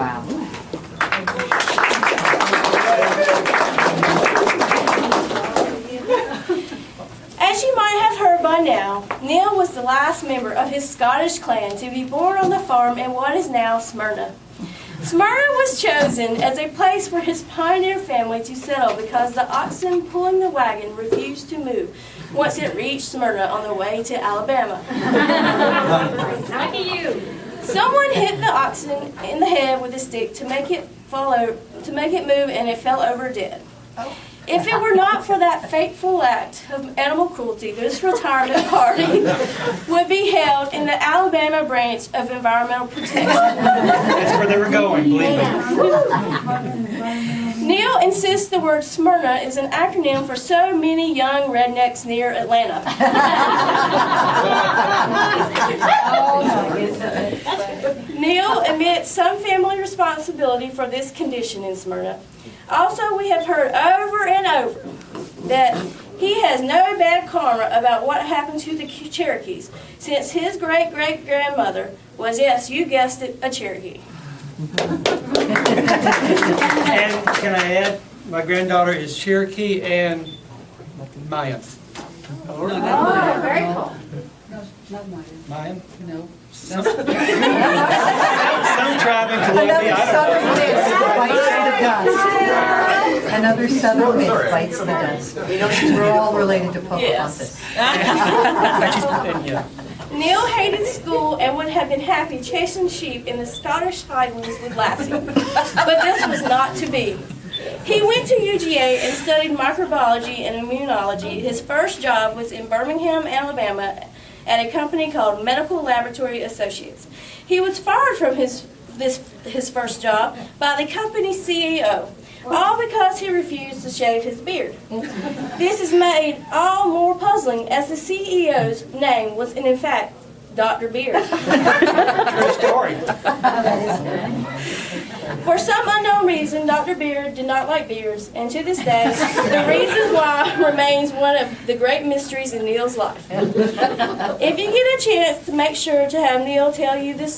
Wow. As you might have heard by now, Neil was the last member of his Scottish clan to be born on the farm in what is now Smyrna. Smyrna was chosen as a place for his pioneer family to settle because the oxen pulling the wagon refused to move once it reached Smyrna on the way to Alabama. Lucky you. Someone hit the oxen in the head with a stick to make it move, and it fell over dead. If it were not for that fateful act of animal cruelty, this retirement party would be held in the Alabama branch of Environmental Protection. That's where they were going, believe me. Neil insists the word Smyrna is an acronym for so many young rednecks near Atlanta. Neil admits some family responsibility for this condition in Smyrna. Also, we have heard over and over that he has no bad karma about what happened to the Cherokees, since his great-great-grandmother was, yes, you guessed it, a Cherokee. And can I add, my granddaughter is Cherokee and Mayan. Oh, very cool. Mayan? No. Some tribe in Colombia, I don't know. Another southern myth bites the dust. We're all related to Pocahontas. Yeah. Neil hated school and would have been happy chasing sheep in the Scottish Highlands with Lassie, but this was not to be. He went to UGA and studied microbiology and immunology. His first job was in Birmingham, Alabama, at a company called Medical Laboratory Associates. He was fired from his first job by the company's CEO, all because he refused to shave his beard. This is made all more puzzling as the CEO's name was in fact Dr. Beard. True story. For some unknown reason, Dr. Beard did not like beards, and to this day, the reason why remains one of the great mysteries in Neil's life. If you get a chance to make sure to have Neil tell you the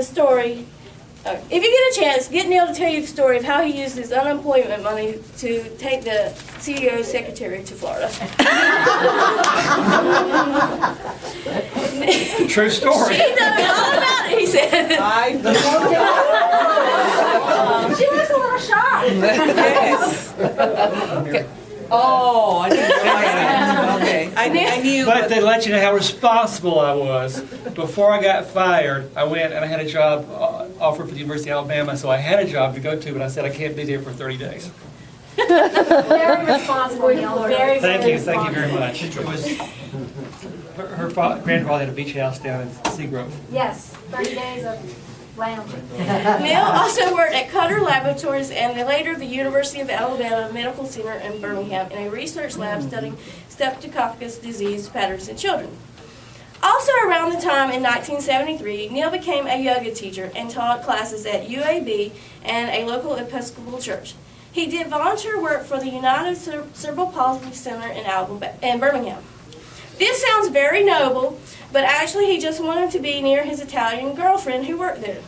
story. If you get a chance, get Neil to tell you the story of how he used his unemployment money to take the CEO's secretary to Florida. True story. She knows all about it, he said. She was a little shocked. Yes. Oh, I didn't realize that. Okay. I knew. But to let you know how responsible I was, before I got fired, I went and I had a job offered for the University of Alabama, so I had a job to go to, but I said I can't be there for 30 days. Very responsible, Neil. Very, Thank very you very much. It was, her grandfather had a beach house down in Seagrove. Yes, 30 days of lounging. Neil also worked at Cutter Laboratories and later the University of Alabama Medical Center in Birmingham in a research lab studying Staphylococcus disease patterns in children. Also around the time in 1973, Neil became a yoga teacher and taught classes at UAB and a local Episcopal church. He did volunteer work for the United Cerebral Palsy Center in Birmingham. This sounds very noble, but actually he just wanted to be near his Italian girlfriend who worked there.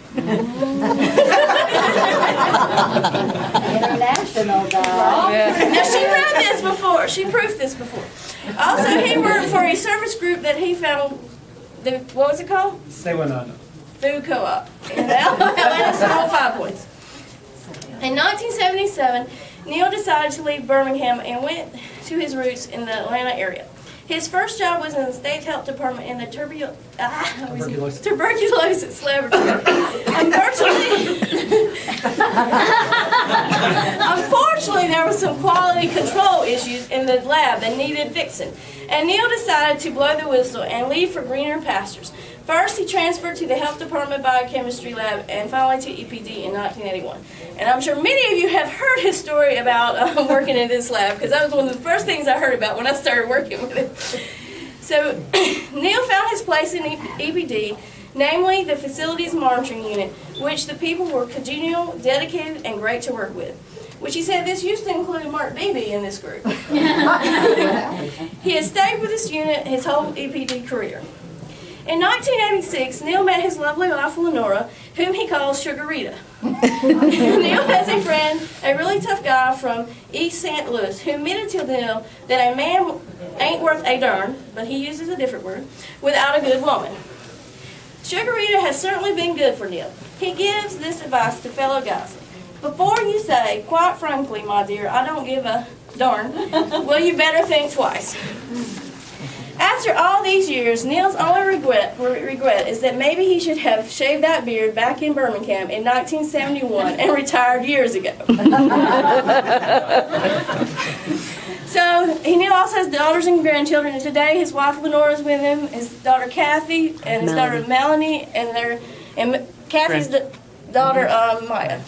International guy. Now she read this before, she proofed this before. Also he worked for a service group that he found, what was it called? Say one on. Food Co-op in Atlanta, Small 5 Points. In 1977, Neil decided to leave Birmingham and went to his roots in the Atlanta area. His first job was in the state health department in the tuberculosis laboratory. Unfortunately, there were some quality control issues in the lab that needed fixing, and Neil decided to blow the whistle and leave for greener pastures. First, he transferred to the health department biochemistry lab, and finally to EPD in 1981. And I'm sure many of you have heard his story about working in this lab, because that was one of the first things I heard about when I started working with it. So Neil found his place in EPD, namely the Facilities Monitoring Unit, which the people were congenial, dedicated, and great to work with. Which he said this used to include Mark Beebe in this group. He has stayed with this unit his whole EPD career. In 1986, Neil met his lovely wife Lenora, whom he calls Sugar Rita. Neil has a friend, a really tough guy from East St. Louis, who admitted to Neil that a man ain't worth a darn, but he uses a different word, without a good woman. Sugar Rita has certainly been good for Neil. He gives this advice to fellow guys. Before you say, quite frankly, my dear, I don't give a darn, well, you better think twice. After all these years, Neil's only regret is that maybe he should have shaved that beard back in Birmingham in 1971 and retired years ago. So, Neil also has daughters and grandchildren, and today his wife Lenora is with him, his daughter Kathy, and his daughter Melanie, and Kathy's daughter Maya.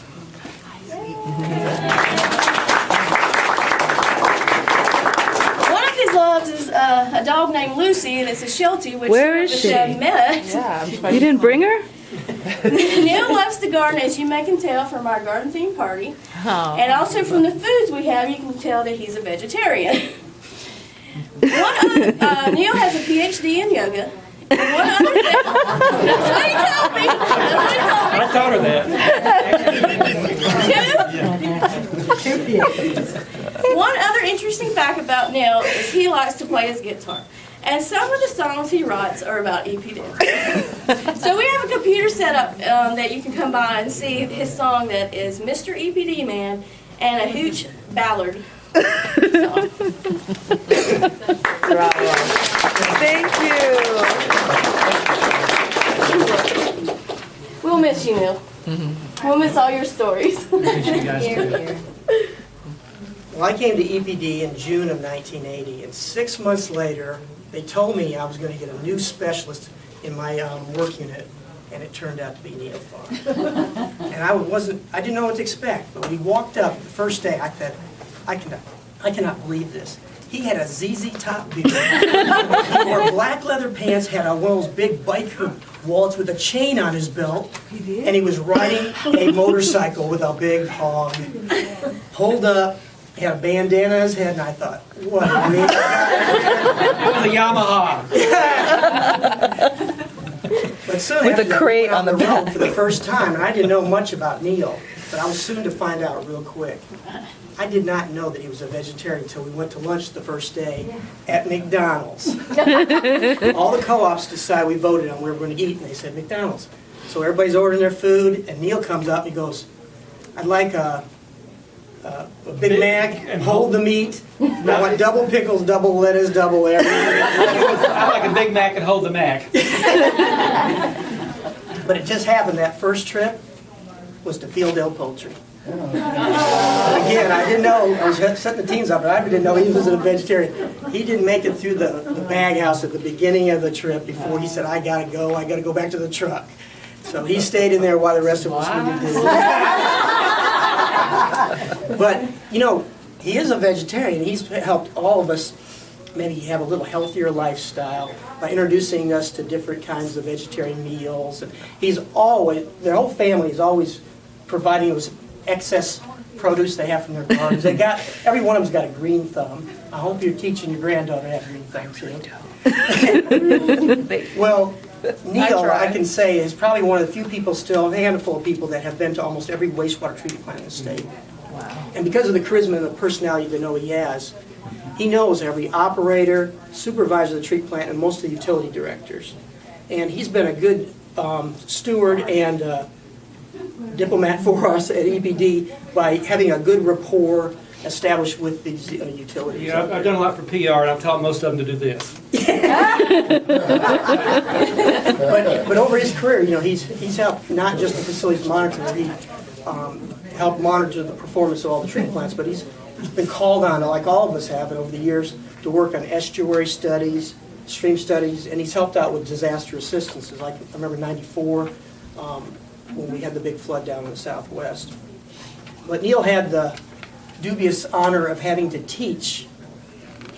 His loves is a dog named Lucy, and it's a Sheltie, which Where is she? met. You didn't bring her? Neil loves to garden, as you may can tell from our garden theme party, and also from the foods we have, you can tell that he's a vegetarian. Neil has a PhD in yoga. And one other thing, that's what he told me. I taught her that. One other interesting fact about Neil is he likes to play his guitar. And some of the songs he writes are about EPD. So we have a computer set up that you can come by and see his song that is Mr. EPD Man and a Hooch Ballard song. Bravo. Thank you. We'll miss you, Neil. We'll miss all your stories. Appreciate you guys too. Well, I came to EPD in June of 1980, and 6 months later, they told me I was going to get a new specialist in my work unit, and it turned out to be Neil Pharr. And I didn't know what to expect, but when he walked up the first day, I thought, I cannot believe this. He had a ZZ Top beard. He wore black leather pants, had one of those big biker wallets with a chain on his belt, and he was riding a motorcycle with a big hog. Pulled up, had a bandana on his head, and I thought, what a great It was a Yamaha. But soon With after a crate that, on the we went back. road for the first time, and I didn't know much about Neil, but I was soon to find out real quick. I did not know that he was a vegetarian until we went to lunch the first day at McDonald's. All the co-ops decided, we voted on where we were going to eat, and they said McDonald's. So everybody's ordering their food, and Neil comes up and he goes, I'd like a Big Mac and hold the meat. I want double pickles, double lettuce, double everything. I like a Big Mac and hold the Mac. But it just happened that first trip was to Fieldale Poultry. Again, I didn't know, I was setting the teams up, but I didn't know he was a vegetarian. He didn't make it through the bag house at the beginning of the trip before he said, I gotta go back to the truck. So he stayed in there while the rest of us really did. But, you know, he is a vegetarian. He's helped all of us maybe have a little healthier lifestyle by introducing us to different kinds of vegetarian meals. And he's always, their whole family is always providing us excess produce they have from their gardens. Every one of them's got a green thumb. I hope you're teaching your granddaughter to have a green thumb too. Well, Neil, I can say, is probably one of the few people still, a handful of people that have been to almost every wastewater treatment plant in the state. Wow. And because of the charisma and the personality they know he has, he knows every operator, supervisor of the treatment plant, and most of the utility directors. And he's been a good steward and diplomat for us at EPD by having a good rapport established with these utilities. Yeah, I've done a lot for PR, and I've taught most of them to do this. But over his career, you know, he's helped not just the facilities monitor, he helped monitor the performance of all the treatment plants, but he's been called on, like all of us have over the years, to work on estuary studies, stream studies, and he's helped out with disaster assistance. Like I remember '94 when we had the big flood down in the Southwest. But Neil had the dubious honor of having to teach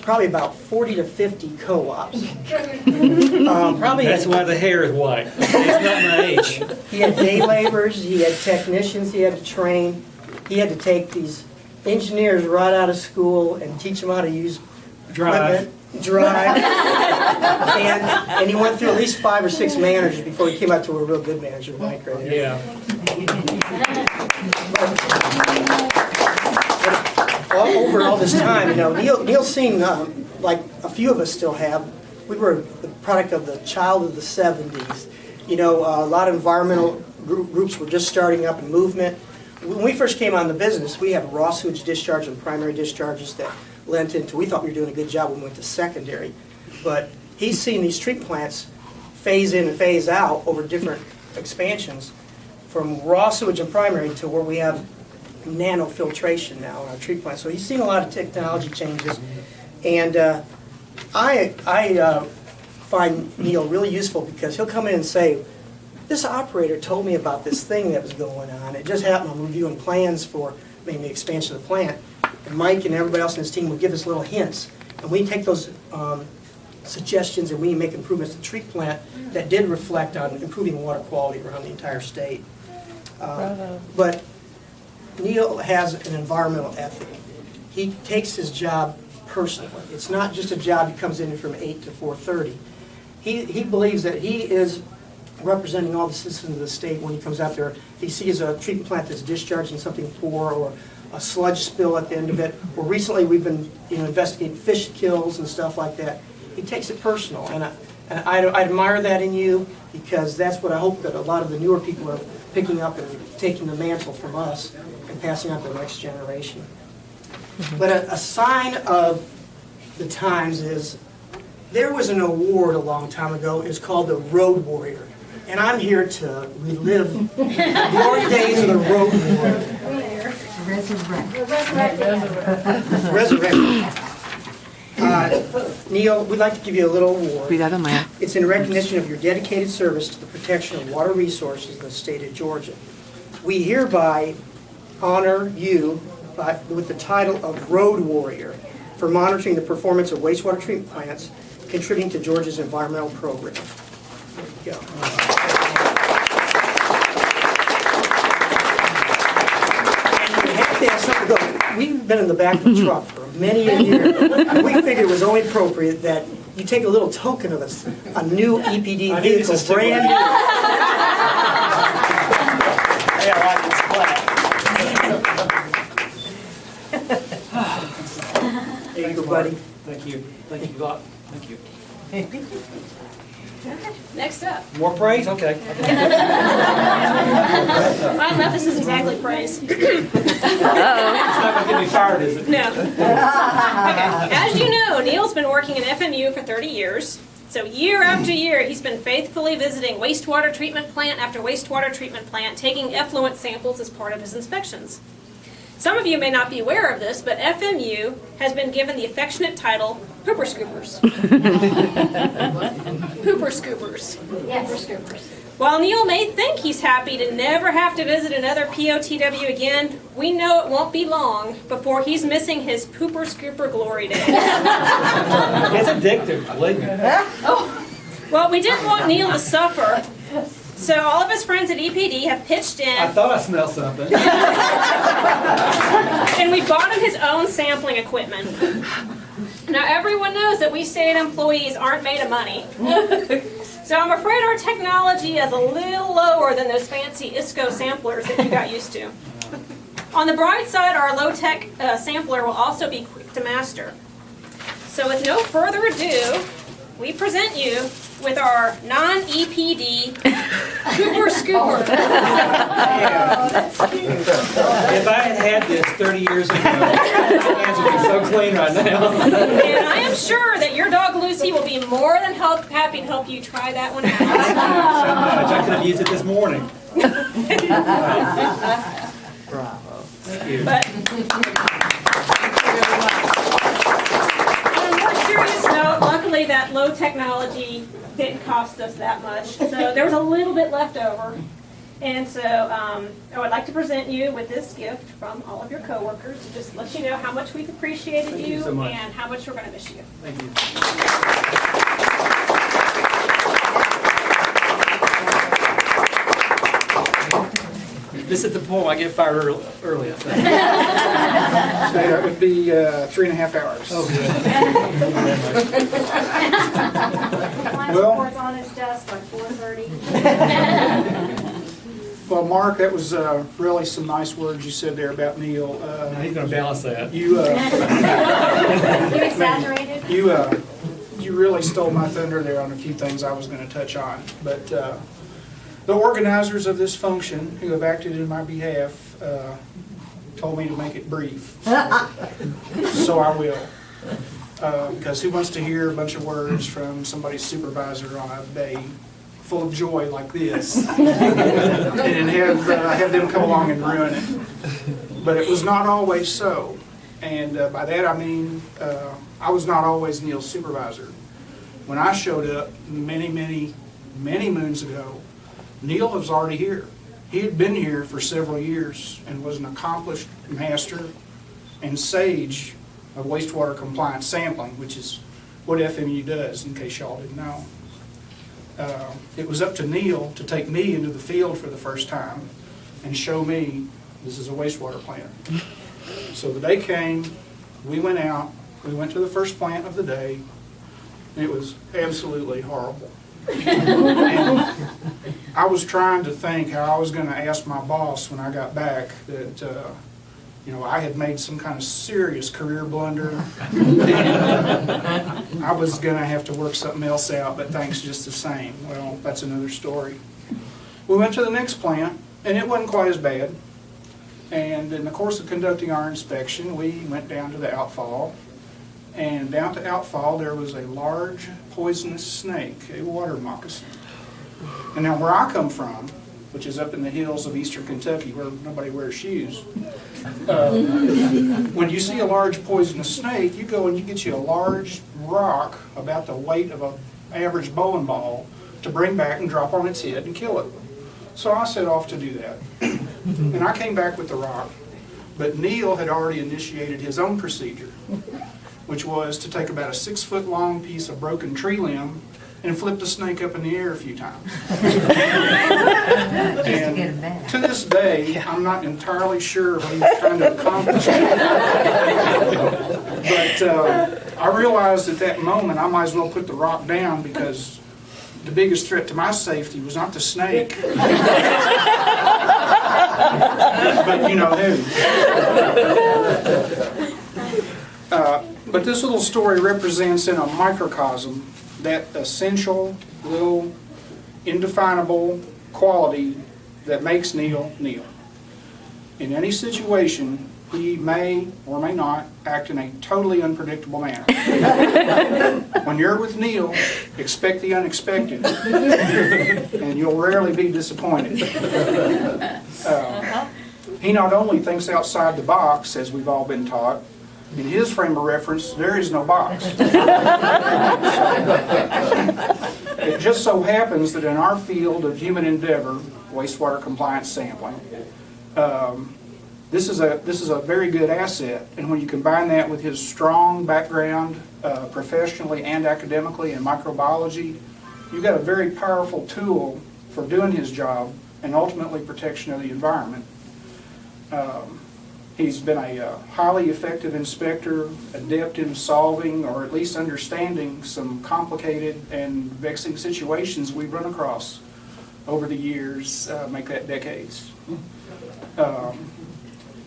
probably about 40 to 50 co-ops. That's why the hair is white. It's not my age. He had day laborers, he had technicians he had to train. He had to take these engineers right out of school and teach them how to use Drive. equipment dry, and he went through at least 5 or 6 managers before he came out to a real good manager, Mike, right here. Yeah. Over all this time, Neil's seen, like a few of us still have, we were the product of the child of the 70s. A lot of environmental groups were just starting up in movement. When we first came on the business, we had raw sewage discharge and primary discharges that lent into, we thought we were doing a good job when we went to secondary. But he's seen these treatment plants phase in and phase out over different expansions, from raw sewage and primary to where we have nanofiltration now in our treatment plant. So he's seen a lot of technology changes. And I find Neil really useful because he'll come in and say, this operator told me about this thing that was going on. It just happened. I'm reviewing plans for maybe the expansion of the plant. And Mike and everybody else in his team will give us little hints. And we take those suggestions and we make improvements to the treatment plant that did reflect on improving water quality around the entire state. But Neil has an environmental ethic. He takes his job personally. It's not just a job he comes in from 8 to 4:30. He believes that he is representing all the citizens of the state when he comes out there. If he sees a treatment plant that's discharging something poor or a sludge spill at the end of it, or recently we've been investigating fish kills and stuff like that, he takes it personal. And I admire that in you because that's what I hope that a lot of the newer people are picking up and taking the mantle from us and passing on to the next generation. But a sign of the times is, there was an award a long time ago, it's called the Road Warrior. And I'm here to relive the glory days of the Road Warrior. Resurrect. Neil, we'd like to give you a little award. Cuidado, Maya. It's in recognition of your dedicated service to the protection of water resources in the state of Georgia. We hereby honor you with the title of Road Warrior for monitoring the performance of wastewater treatment plants, contributing to Georgia's environmental program. There you go. We've been in the back of the truck for many a year. We figured it was only appropriate that you take a little token of us, a new EPD vehicle, brand new. There you go, buddy. Thank you. Thank you a lot. Thank you. Next up. More praise? Okay. I don't know if this is exactly praise. It's not going to get me fired, is it? No. Okay. As you know, Neil's been working in FMU for 30 years. So year after year, he's been faithfully visiting wastewater treatment plant after wastewater treatment plant, taking effluent samples as part of his inspections. Some of you may not be aware of this, but FMU has been given the affectionate title Pooper Scoopers. Pooper Scoopers. Yes, scoopers. While Neil may think he's happy to never have to visit another POTW again, we know it won't be long before he's missing his Pooper Scooper glory day. It's addictive, believe me. Well, we didn't want Neil to suffer, so all of his friends at EPD have pitched in. I thought I smelled something. And we bought him his own sampling equipment. Now everyone knows that we state employees aren't made of money. So I'm afraid our technology is a little lower than those fancy ISCO samplers that you got used to. On the bright side, our low-tech sampler will also be quick to master. So with no further ado, we present you with our non-EPD Pooper Scooper. If I had this 30 years ago, my hands would be so clean right now. And I am sure that your dog Lucy will be more than happy to help you try that one out. So much. I could have used it this morning. Bravo. Thank you. But on a more serious note, luckily that low technology didn't cost us that much. So there was a little bit left over. And so I would like to present you with this gift from all of your coworkers to just let you know how much we've appreciated Thank you so much. and how much we're going to miss you. Thank you. This is the point I get fired early, I think. So it would be 3.5 hours. Oh, good. Once Well- reports on his desk like 4:30. Well, Mark, that was really some nice words you said there about Neil. Now he's gonna balance that. You You exaggerated? you really stole my thunder there on a few things I was going to touch on. But the organizers of this function, who have acted in my behalf, told me to make it brief. So I will. Because who wants to hear a bunch of words from somebody's supervisor on a day full of joy like this, and have them come along and ruin it? But it was not always so. And by that I mean I was not always Neil's supervisor. When I showed up many moons ago, Neil was already here. He had been here for several years and was an accomplished master and sage of wastewater compliance sampling, which is what FMU does, in case y'all didn't know. It was up to Neil to take me into the field for the first time and show me this is a wastewater plant. So the day came, we went out, we went to the first plant of the day, and it was absolutely horrible. And I was trying to think how I was going to ask my boss when I got back that, I had made some kind of serious career blunder, and I was going to have to work something else out, but thanks just the same. Well, that's another story. We went to the next plant, and it wasn't quite as bad. And in the course of conducting our inspection, we went down to the outfall. And down to outfall, there was a large poisonous snake, a water moccasin. And now where I come from, which is up in the hills of eastern Kentucky where nobody wears shoes, when you see a large poisonous snake, you go and you get you a large rock about the weight of an average bowling ball to bring back and drop on its head and kill it. So I set off to do that. And I came back with the rock. But Neil had already initiated his own procedure, which was to take about a 6-foot-long piece of broken tree limb and flip the snake up in the air a few times. And to this day, I'm not entirely sure what he was trying to accomplish. But I realized at that moment I might as well put the rock down, because the biggest threat to my safety was not the snake, but you know who. But this little story represents in a microcosm that essential, little, indefinable quality that makes Neil Neil. In any situation, he may or may not act in a totally unpredictable manner. When you're with Neil, expect the unexpected, and you'll rarely be disappointed. He not only thinks outside the box, as we've all been taught. In his frame of reference, there is no box. It just so happens that in our field of human endeavor, wastewater compliance sampling, this is a very good asset. And when you combine that with his strong background professionally and academically in microbiology, you've got a very powerful tool for doing his job and ultimately protection of the environment. He's been a highly effective inspector, adept in solving or at least understanding some complicated and vexing situations we've run across over the years, make that decades.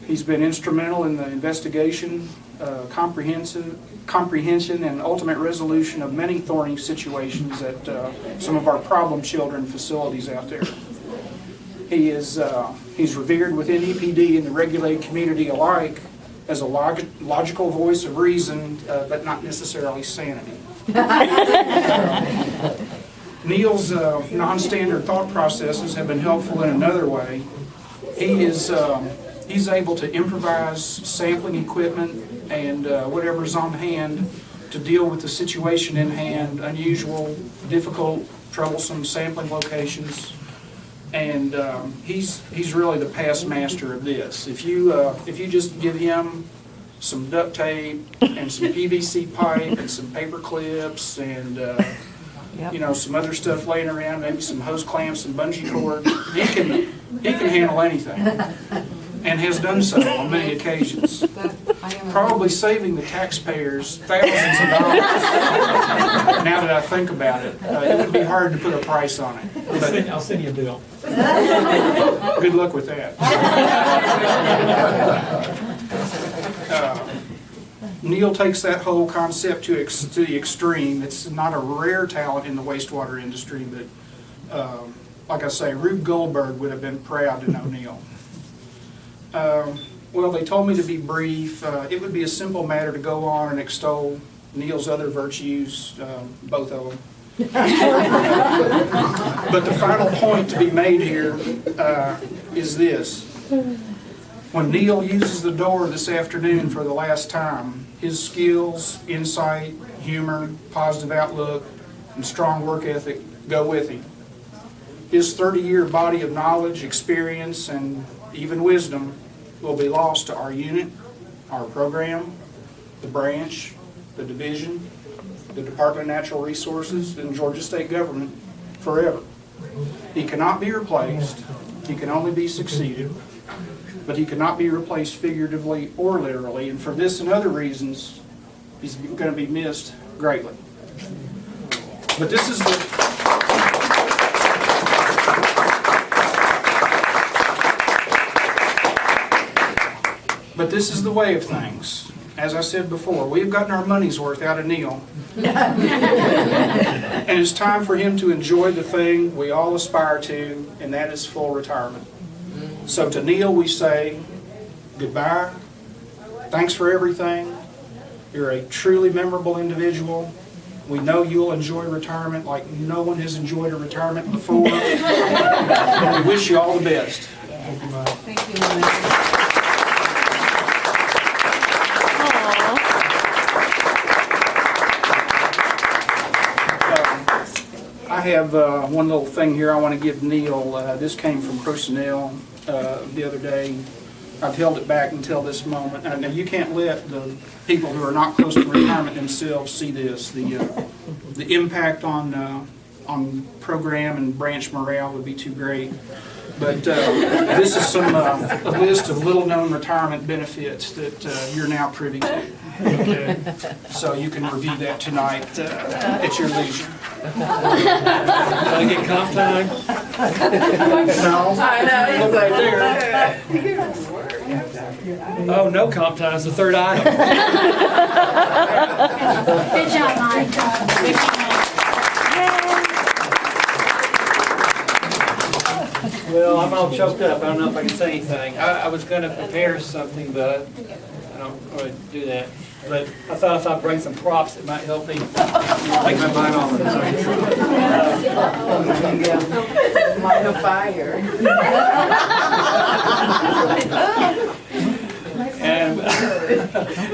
He's been instrumental in the investigation, comprehension, and ultimate resolution of many thorny situations at some of our problem children facilities out there. He's revered within EPD and the regulated community alike as a logical voice of reason, but not necessarily sanity. Neil's non-standard thought processes have been helpful in another way. He's able to improvise sampling equipment and whatever's on hand to deal with the situation in hand, unusual, difficult, troublesome sampling locations. And he's really the past master of this. If you just give him some duct tape and some PVC pipe and some paper clips and you know, some other stuff laying around, maybe some hose clamps, some bungee cord. He can handle anything, and has done so on many occasions, probably saving the taxpayers thousands of dollars. Now that I think about it, it would be hard to put a price on it. But I'll send you a bill. good luck with that. Neil takes that whole concept to the extreme. It's not a rare talent in the wastewater industry, but like I say, Rube Goldberg would have been proud to know Neil. Well, they told me to be brief. It would be a simple matter to go on and extol Neil's other virtues, both of them. But the final point to be made here is this. When Neil uses the door this afternoon for the last time, his skills, insight, humor, positive outlook, and strong work ethic go with him. His 30-year body of knowledge, experience, and even wisdom will be lost to our unit, our program, the branch, the division, the Department of Natural Resources, and Georgia State Government forever. He cannot be replaced. He can only be succeeded. But he cannot be replaced figuratively or literally, and for this and other reasons, he's going to be missed greatly. But this is the way of things. As I said before, we've gotten our money's worth out of Neil. And it's time for him to enjoy the thing we all aspire to, and that is full retirement. So to Neil we say goodbye, thanks for everything, you're a truly memorable individual, we know you'll enjoy retirement like no one has enjoyed a retirement before, and we wish you all the best. Thank you, Mike. I have one little thing here I want to give Neil. This came from personnel the other day. I've held it back until this moment. Now you can't let the people who are not close to retirement themselves see this. The impact on program and branch morale would be too great. But this is a list of little-known retirement benefits that you're now privy to. Okay. So you can review that tonight at your leisure. Can I get comp time? No. Look right there. Oh, no comp time is the third item. Good job, Mike. Well, I'm all choked up. I don't know if I can say anything. I was going to prepare something, but I don't really do that. But I thought if I bring some props, it might help me take my mind off it. Light a fire. And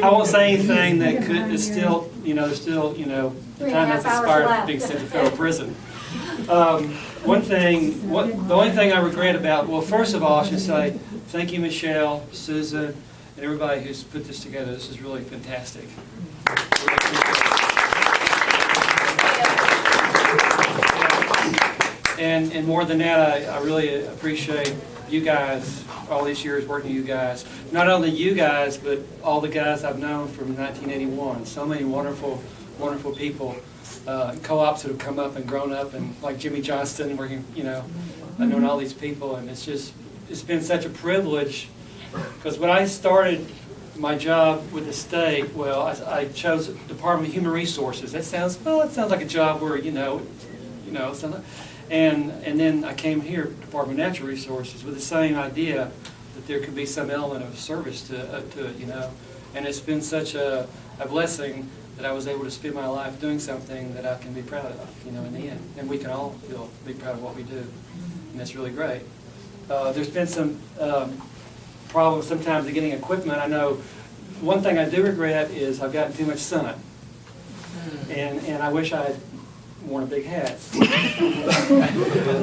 I won't say anything that could, is still, there's still, the time that's expired being sent to federal prison. The only thing I regret about, well, first of all, I should say, thank you, Michelle, Susan, and everybody who's put this together. This is really fantastic. And more than that, I really appreciate you guys, all these years working with you guys. Not only you guys, but all the guys I've known from 1981. So many wonderful, wonderful people. Co-ops that have come up and grown up, and like Jimmy Johnston, working, I've known all these people, and it's been such a privilege, because when I started my job with the state, well, I chose Department of Human Resources. That sounds like a job where, and then I came here, Department of Natural Resources, with the same idea that there could be some element of service to it, and it's been such a blessing that I was able to spend my life doing something that I can be proud of, in the end. And we can all be proud of what we do, and that's really great. There's been some problems sometimes of getting equipment. I know one thing I do regret is I've gotten too much sun, and I wish I had worn a big hat.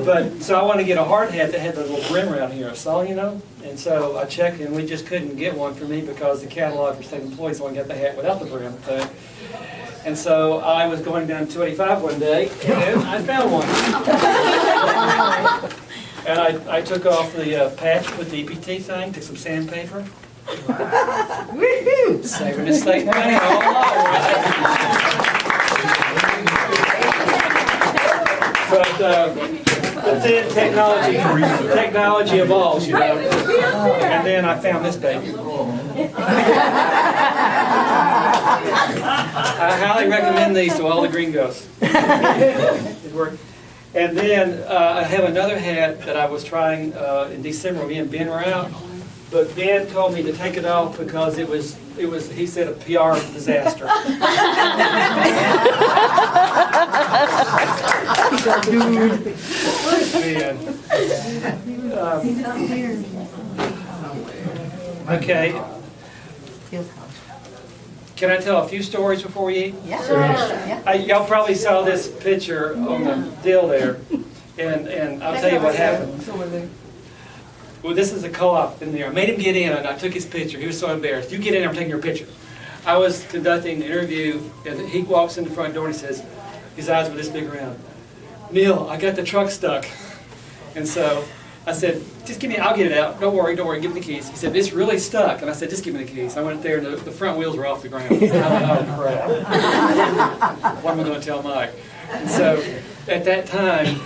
But so I want to get a hard hat that had the little brim around here. I saw, and so I checked, and we just couldn't get one for me because the catalog for state employees only got the hat without the brim thing. And so I was going down 285 one day, and I found one. And I took off the patch with the EPT thing, took some sandpaper. Saving the state money all along, right? But then technology evolves, you know. And then I found this baby. I highly recommend these to all the gringos. It worked. And then I have another hat that I was trying in December when me and Ben were out. But Ben told me to take it off because it was he said, a PR disaster. Man. Okay. Can I tell a few stories before we eat? Yeah. Y'all probably saw this picture on the deal there, and I'll tell you what happened. Well, this is a co-op in there. I made him get in, and I took his picture. He was so embarrassed. You get in, I'm taking your picture. I was conducting an interview, and he walks in the front door and he says, his eyes were this big around, "Neil, I got the truck stuck." And so I said, "Just give me, I'll get it out. Don't worry, give me the keys." He said, "It's really stuck." And I said, "Just give me the keys." I went there, and the front wheels were off the ground. I went, "Oh, crap. What am I going to tell Mike?" And so at that time,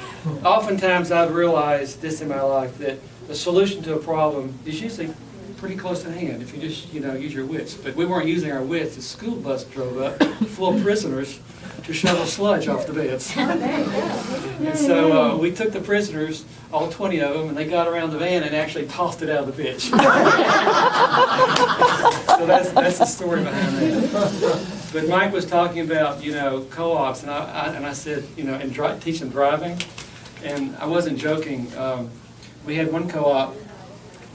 oftentimes I've realized this in my life, that the solution to a problem is usually pretty close at hand if you just, use your wits. But we weren't using our wits. The school bus drove up full of prisoners to shovel sludge off the beds. And so we took the prisoners, all 20 of them, and they got around the van and actually tossed it out of the bitch. So that's the story behind that. But Mike was talking about, co-ops, and I said, and teach them driving. And I wasn't joking. We had one co-op,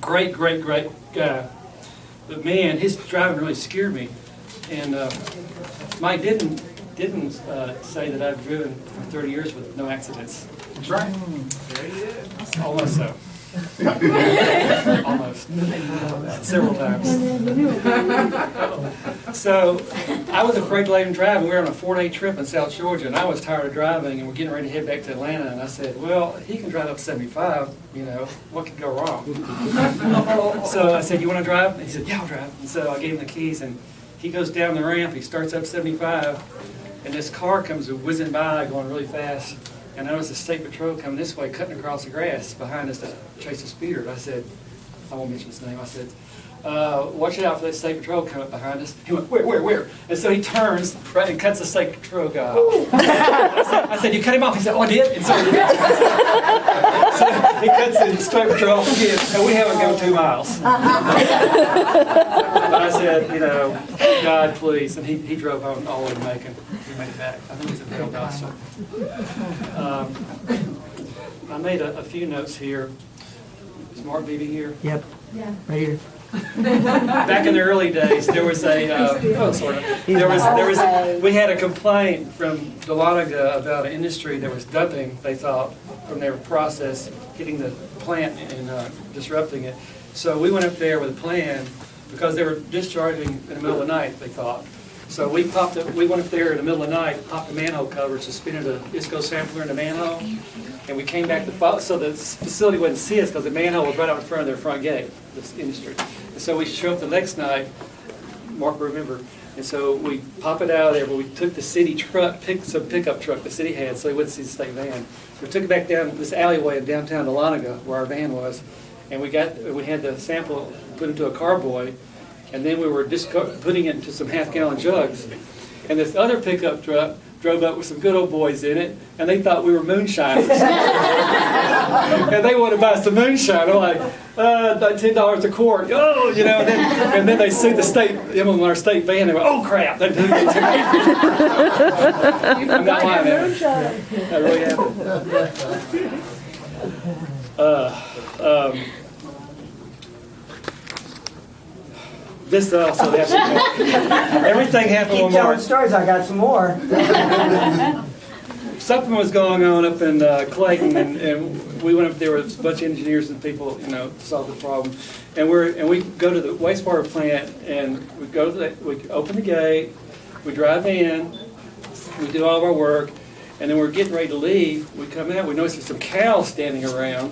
great guy. But man, his driving really scared me. And Mike didn't say that I've driven for 30 years with no accidents. That's right. Almost so. Almost. Several times. So I was afraid to let him drive. We were on a 4-day trip in South Georgia, and I was tired of driving, and we're getting ready to head back to Atlanta. And I said, "Well, he can drive up 75. What could go wrong?" So I said, "You want to drive?" And he said, "Yeah, I'll drive." And so I gave him the keys, and he goes down the ramp. He starts up 75, and this car comes whizzing by, going really fast. And I noticed the state patrol coming this way, cutting across the grass behind us to chase a speeder. I said, I won't mention his name. I said, "Watch out for that state patrol coming up behind us." He went, where? And so he turns right and cuts the state patrol guy off. I said, "You cut him off?" He said, "Oh, I did." And so he cuts the state patrol off again, and we haven't gone 2 miles. But I said, "God, please." And he drove on all the way to Macon. He made it back. I think he's a real doctor. I made a few notes here. Is Mark Beebe here? Yep. Yeah. Right here. Back in the early days, there was we had a complaint from Dahlonega about an industry that was dumping, they thought, from their process, hitting the plant and disrupting it. So we went up there with a plan because they were discharging in the middle of the night, they thought. So we went up there in the middle of the night, popped the manhole cover, suspended a ISCO sampler in the manhole, and we came back so the facility wouldn't see us because the manhole was right out in front of their front gate, this industry. And so we showed up the next night, Mark will remember, and so we pop it out of there, but we took the city truck, some pickup truck the city had so they wouldn't see the state van. We took it back down this alleyway in downtown Dahlonega where our van was, and we had the sample put into a carboy, and then we were just putting it into some half-gallon jugs. And this other pickup truck drove up with some good old boys in it, and they thought we were moonshiners. And they wanted to buy some moonshine. I'm like, $10 a quart. Oh, and then they sued the state, on our state van. They went, "Oh, crap." I'm not lying, man. That really happened. This also happened. Everything happened Keep on telling March. stories, I got some more. Something was going on up in Clayton, and we went up there with a bunch of engineers and people, to solve the problem. And we go to the wastewater plant, and we open the gate, we drive in, we do all of our work, and then we're getting ready to leave. We come out, we notice there's some cows standing around.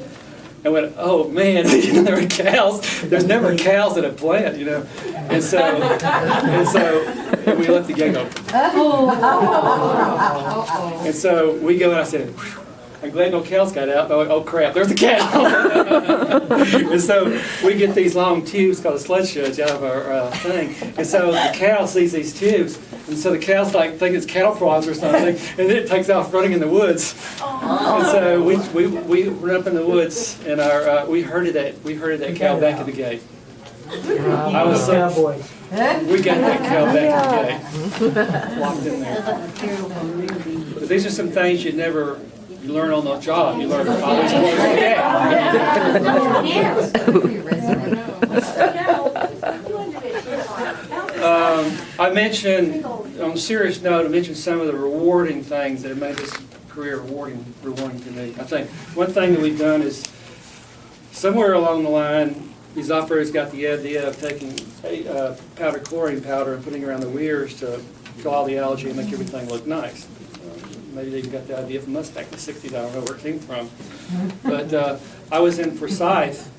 And went, oh man, there were cows. There's never cows at a plant, you know. And so we left the gate open. And so we go and I said, I'm glad no cows got out. But I went, oh crap, there's a cow. And so we get these long tubes called sludge judge out of our thing. And so the cow sees these tubes. And so the cow's like thinking it's cattle prods or something. And then it takes off running in the woods. And so we run up in the woods and we herded that cow back at the gate. I was so we got that cow back at the gate. Walked in there. But these are some things you learn on the job. You learn always close the gap. I mentioned, on a serious note, I mentioned some of the rewarding things that have made this career rewarding to me. I think one thing that we've done is, somewhere along the line, these operators got the idea of taking chlorine powder and putting it around the weirs to kill all the algae and make everything look nice. Maybe they even got the idea from us back in the 60s. I don't know where it came from. But I was in Forsyth,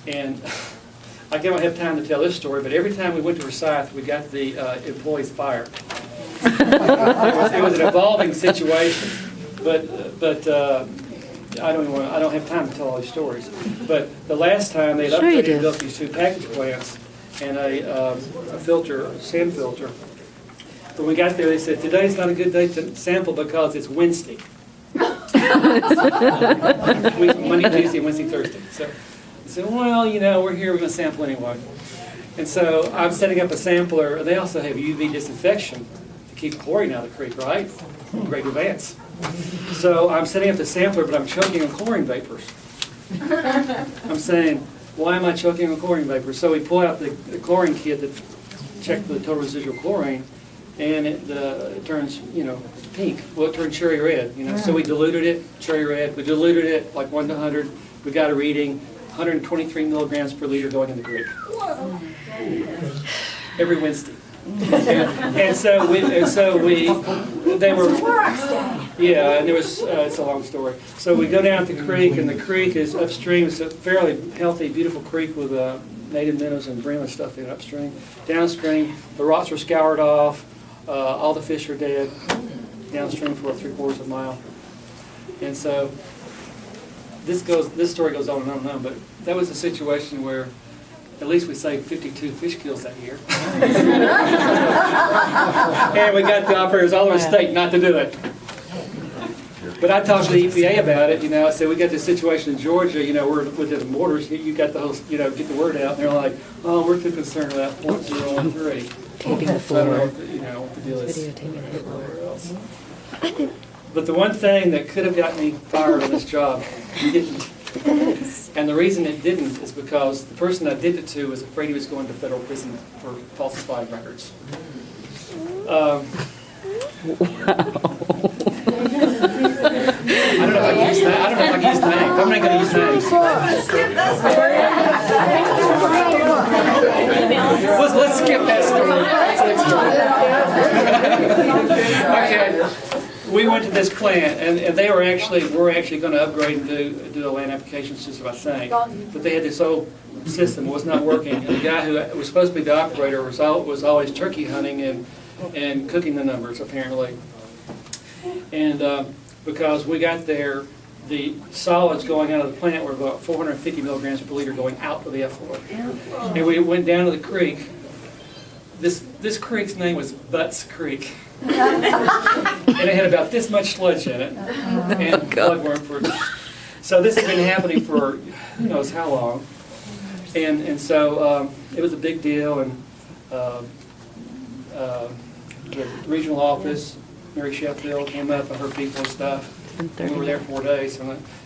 and I don't have time to tell this story, but every time we went to Forsyth, we got the employees fired. It was an evolving situation, but I don't have time to tell all these stories. But the last time they upgraded and built these two package plants and a sand filter. When we got there, they said, today's not a good day to sample because it's Wednesday. Monday, Tuesday, Wednesday, Thursday. So I said, well, we're here, we're going to sample anyway. And so I'm setting up a sampler. They also have UV disinfection to keep chlorine out of the creek, right? Great advance. So I'm setting up the sampler, but I'm choking on chlorine vapors. I'm saying, why am I choking on chlorine vapors? So we pull out the chlorine kit to check the total residual chlorine, and it turns, pink. Well, it turned cherry red, So we diluted it, cherry red. We diluted it like 1 to 100. We got a reading, 123 milligrams per liter going in the creek. Every Wednesday. And so they were, yeah, and there was, it's a long story. So we go down the creek, and the creek is upstream. It's a fairly healthy, beautiful creek with native minnows and brim and stuff in upstream. Downstream, the rocks are scoured off. All the fish are dead. Downstream for 3/4 of a mile. And so this story goes on and on and on, but that was a situation where at least we saved 52 fish kills that year. And we got the operators all over the state not to do it. But I talked to the EPA about it, I said, we got this situation in Georgia, we're within the borders, you got the whole, get the word out, and they're like, oh, we're too concerned about .013. Taping the So I don't know floor. what the deal is. Videotaping the floor. But the one thing that could have got me fired on this job, didn't. And the reason it didn't is because the person I did it to was afraid he was going to federal prison for falsifying records. I don't know if I can use names. I'm not going to use names. Let's skip that story. Okay. We went to this plant, and we're actually going to upgrade and do a land application system, I think. But they had this old system, it was not working. And the guy who was supposed to be the operator was always turkey hunting and cooking the numbers, apparently. And because we got there, the solids going out of the plant were about 450 milligrams per liter going out of the effluent. And we went down to the creek. This creek's name was Butts Creek. And it had about this much sludge in it, and bloodworm fruit. So this had been happening for who knows how long. And so it was a big deal, and the regional office, Mary Sheffield, came up and her people and stuff. And we were there 4 days,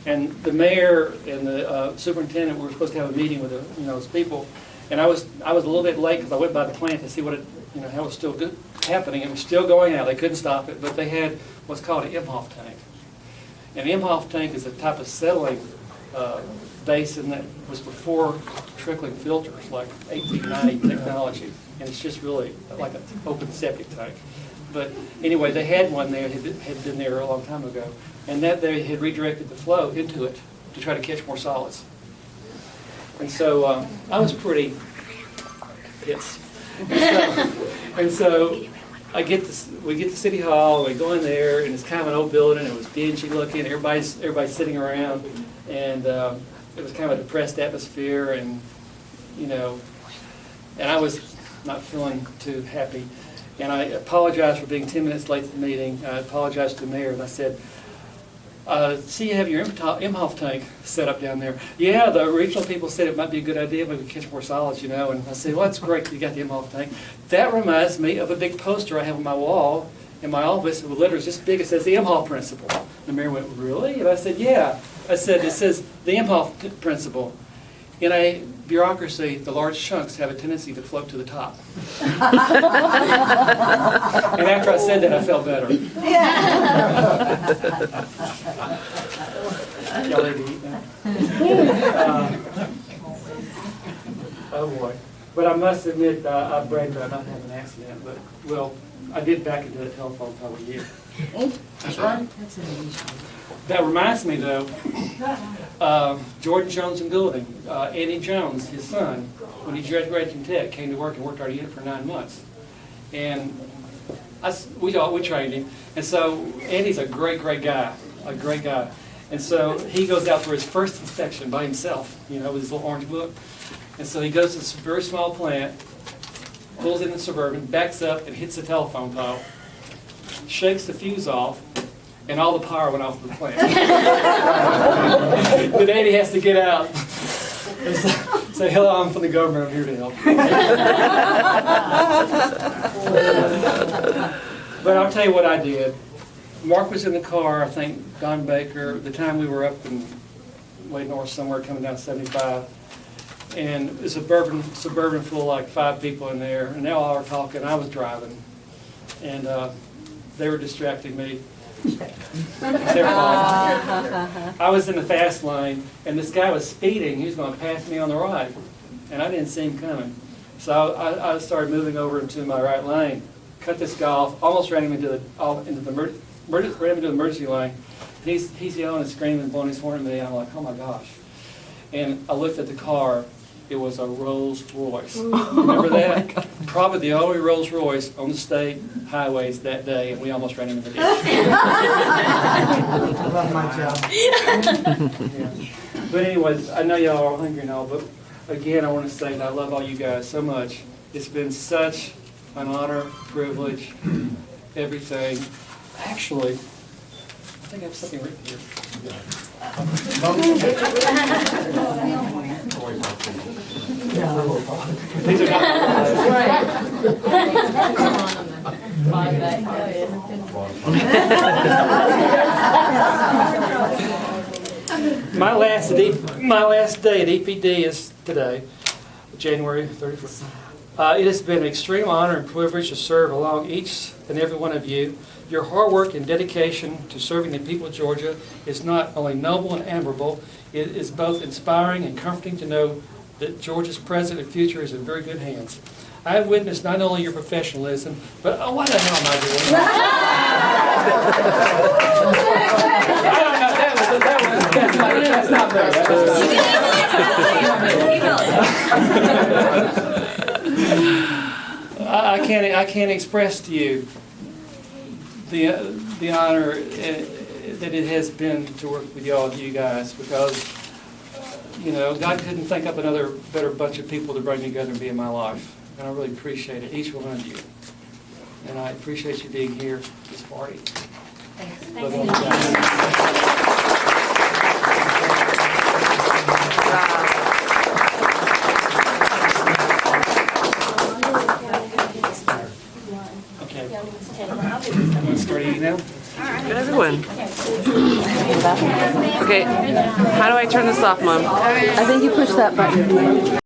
and the mayor and the superintendent were supposed to have a meeting with those people. And I was a little bit late because I went by the plant to see what how it was still good happening. It was still going out. They couldn't stop it, but they had what's called an Imhoff tank. An Imhoff tank is a type of settling basin that was before trickling filters, like 1890 technology, and it's just really like an open septic tank. But anyway, they had one there, had been there a long time ago, and that they had redirected the flow into it to try to catch more solids. And so I was pretty pissed. And so we get to City Hall, we go in there, and it's kind of an old building, it was dingy looking, everybody's sitting around, and it was kind of a depressed atmosphere, and and I was not feeling too happy. And I apologized for being 10 minutes late to the meeting. I apologized to the mayor, and I said, see, you have your Imhoff tank set up down there. Yeah, the regional people said it might be a good idea, maybe we could catch more solids, And I said, well, that's great that you got the Imhoff tank. That reminds me of a big poster I have on my wall in my office with letters this big. It says the Imhoff principle. The mayor went, really? And I said, yeah. I said, it says the Imhoff principle. In a bureaucracy, the large chunks have a tendency to float to the top. And after I said that, I felt better. Y'all ready to eat now? Oh boy. But I must admit, I bragged about not having an accident, but, well, I did back into the telephone pole again. That's right. That reminds me, though, Jordan Jones and Goulding, Eddie Jones, his son, when he graduated from Tech, came to work and worked our unit for 9 months. And we trained him. And so Eddie's a great guy, a great guy. And so he goes out for his first inspection by himself, with his little orange book. And so he goes to this very small plant, pulls in the Suburban, backs up and hits the telephone pole, shakes the fuse off, and all the power went off the plant. Then Eddie has to get out and say, hello, I'm from the government, I'm here to help you. But I'll tell you what I did. Mark was in the car, I think Don Baker, the time we were up in way north somewhere coming down 75. And it's a suburban full of like 5 people in there, and they all were talking. I was driving, and they were distracting me. Their fault. I was in the fast lane, and this guy was speeding. He was going to pass me on the right, and I didn't see him coming. So I started moving over into my right lane, cut this guy off, almost ran him into the emergency lane. He's yelling and screaming and blowing his horn at me, and I'm like, oh my gosh. And I looked at the car. It was a Rolls Royce. Remember that? Probably the only Rolls Royce on the state highways that day, and we almost ran into the ditch. I love my job. Yeah. But anyways, I know y'all are hungry and all, but again, I want to say that I love all you guys so much. It's been such an honor, privilege, everything. Actually, I think I have something written here. These are not my last day at EPD is today, January 31st. It has been an extreme honor and privilege to serve along each and every one of you. Your hard work and dedication to serving the people of Georgia is not only noble and admirable, it is both inspiring and comforting to know that Georgia's present and future is in very good hands. I have witnessed not only your professionalism, but what the hell am I doing? I don't know, that's not bad. I can't express to you the honor that it has been to work with you guys, because God couldn't think up another better bunch of people to bring together and be in my life, and I really appreciate it, each one of you, and I appreciate you being here at this party. Thanks. Love all you guys. Start eating now? Good, everyone. Okay, how do I turn this off, Mom? I think you push that button.